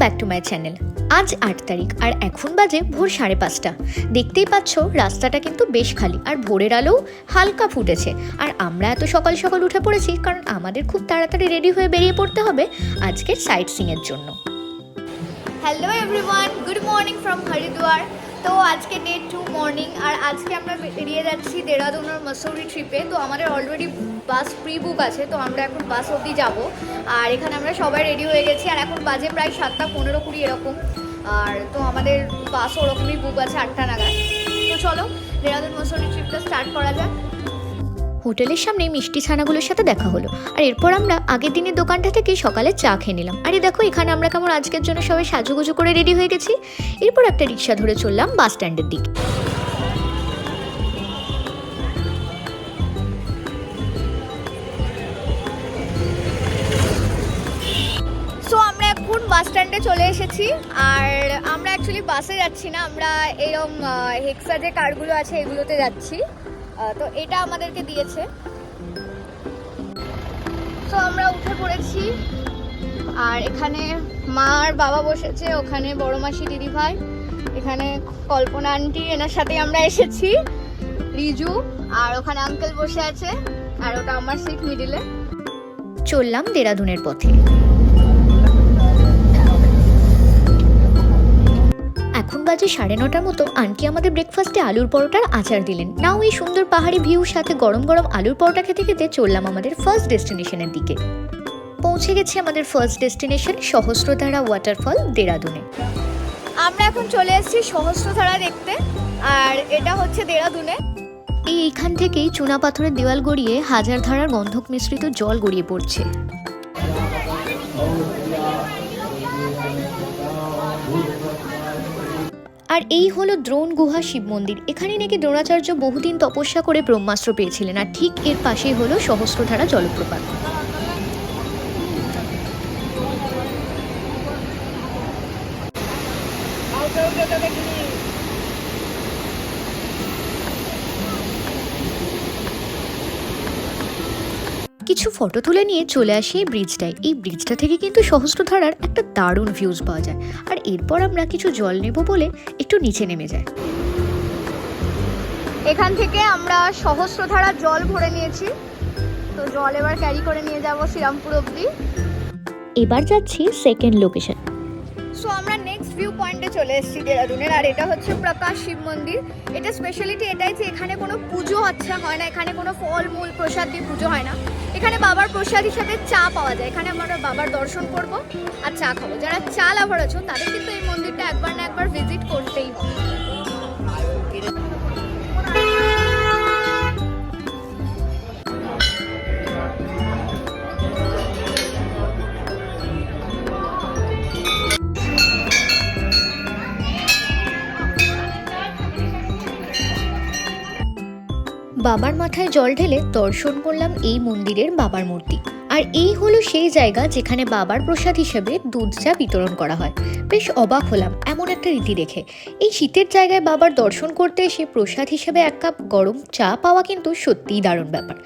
Back to my channel. আজ 8 তারিখ আর এখন বাজে ভোর 5:30। দেখতেই পাচ্ছ রাস্তাটা কিন্তু বেশ খালি আর ভোরের আলোও হালকা ফুটেছে। আর আমরা এত সকাল সকাল উঠে পড়েছি কারণ আমাদের খুব তাড়াতাড়ি রেডি হয়ে বেরিয়ে পড়তে হবে আজকের সাইট সিইংয়ের জন্য। Hello everyone, good morning from Haridwar. তো আজকে ডে 2 মর্নিং আর আজকে আমরা বেরিয়ে যাচ্ছি দেরাদুন আর মসৌরি ট্রিপে। তো আমাদের অলরেডি বাস প্রি বুক আছে, তো আমরা এখন বাস অবধি যাবো। আর এখানে আমরা সবাই রেডি হয়ে গেছি আর এখন বাজে প্রায় 7:15-20 এরকম। আর তো আমাদের বাসও ওরকমই বুক আছে 8টা নাগাদ। তো চলো দেরাদুন মসৌরি ট্রিপটা স্টার্ট করা যাক। হোটেলের সামনে মিষ্টি ছানাগুলোর সাথে দেখা হলো আর এরপর আমরা আগের দিনের দোকানটা থেকে সকালে চা খেয়ে নিলাম। আরে দেখো এখানে আমরা কেমন আজকের জন্য সবাই সাজুগুজু করে রেডি হয়ে গেছি। এরপর একটা রিক্সা ধরে চললাম বাস স্ট্যান্ডের দিকে। সো আমরা এখন বাস স্ট্যান্ডে চলে এসেছি আর আমরা অ্যাকচুয়ালি বাসে যাচ্ছি না, আমরা এরকম হেক্সা যে কারগুলো আছে এগুলোতে যাচ্ছি। তো এটা আমাদেরকে দিয়েছে। তো আমরা উঠে পড়েছি আর এখানে মা আর বাবা বসেছে, ওখানে বড় মাসি দিদি ভাই, এখানে কল্পনা আন্টি, এনার সাথে আমরা এসেছি রিজু, আর ওখানে আঙ্কেল বসে আছে আর ওটা আমার সিট মিডিলে। চললাম দেরাদুনের পথে। এখন বাজে 9:30 মতো। আন্টি আমাদের ব্রেকফাস্টে আলুর পরোটার আচার দিলেন। নাও এই সুন্দর পাহাড়ি ভিউর সাথে গরম গরম আলুর পরোটা খেতে খেতে চললাম আমাদের ফার্স্ট ডেস্টিনেশনের দিকে। পৌঁছে গেছি আমাদের ফার্স্ট ডেস্টিনেশন সহস্রধারা ওয়াটারফল দেরাদুনে। আমরা এখন চলে এসেছি সহস্রধারা দেখতে আর এটা হচ্ছে দেরাদুনে। এইখান থেকেই চুনা পাথরের দেওয়াল গড়িয়ে হাজার ধারার গন্ধক মিশ্রিত জল গড়িয়ে পড়ছে। আর এই হলো দ্রোণ গুহা শিব মন্দির। এখানে নাকি দ্রোণাচার্য বহুদিন তপস্যা করে ব্রহ্মাস্ত্র পেয়েছিলেন আর ঠিক এর পাশেই হলো সহস্রধারা জলপ্রপাত। কিছু ফটো তুলে নিয়ে চলে আসি এই ব্রিজটায়। এই ব্রিজটা থেকে কিন্তু সহস্রধারার একটা দারুণ ভিউজ পাওয়া যায়। আর এরপর আমরা কিছু জল নেব বলে একটু নিচে নেমে যাই। এখান থেকে আমরা সহস্রধারার জল ভরে নিয়েছি, তো জল এবার ক্যারি করে নিয়ে যাব শ্রীরামপুর অবধি। এবার যাচ্ছি সেকেন্ড লোকেশন। সো আমরা নেক্সট ভিউ পয়েন্টে চলে এসেছি দেরাদুনের আর এটা হচ্ছে প্রকাশ শিব মন্দির। এটা স্পেশালিটি এটাই যে এখানে কোনো পুজো হচ্ছে হয় না, এখানে কোনো ফল মূল প্রসাদ দিয়ে পুজো হয় না। এখানে বাবার প্রসাদ হিসাবে চা পাওয়া যায়। এখানে আমরা বাবার দর্শন করব আর চা খাবো। যারা চা লাভার আছো তাদের কিন্তু এই মন্দিরটা একবার না একবার ভিজিট করতেই হবে। বাবার মাথায় জল ঢেলে দর্শন করলাম এই মন্দিরের বাবার মূর্তি। আর এই হলো সেই জায়গা যেখানে বাবার প্রসাদ হিসেবে দুধ চা বিতরণ করা হয়। বেশ অবাক হলাম এমন একটা রীতি দেখে। এই শীতের জায়গায় বাবার দর্শন করতে এসে প্রসাদ হিসেবে 1 কাপ গরম চা পাওয়া কিন্তু সত্যিই দারুণ ব্যাপার।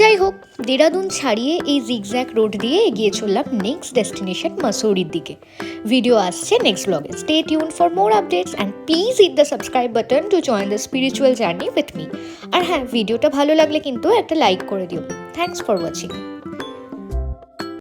যাই হোক, দেরাদুন ছাড়িয়ে এই জিগজ্যাগ রোড দিয়ে এগিয়ে চললাম নেক্সট ডেস্টিনেশন মসৌরির দিকে। ভিডিও আসছে নেক্সট ব্লগে। Stay tune for more updates and please hit the subscribe button to join the spiritual journey with me. আর হ্যাঁ, ভিডিওটা ভালো লাগলে কিন্তু একটা লাইক করে দিও। Thanks for watching.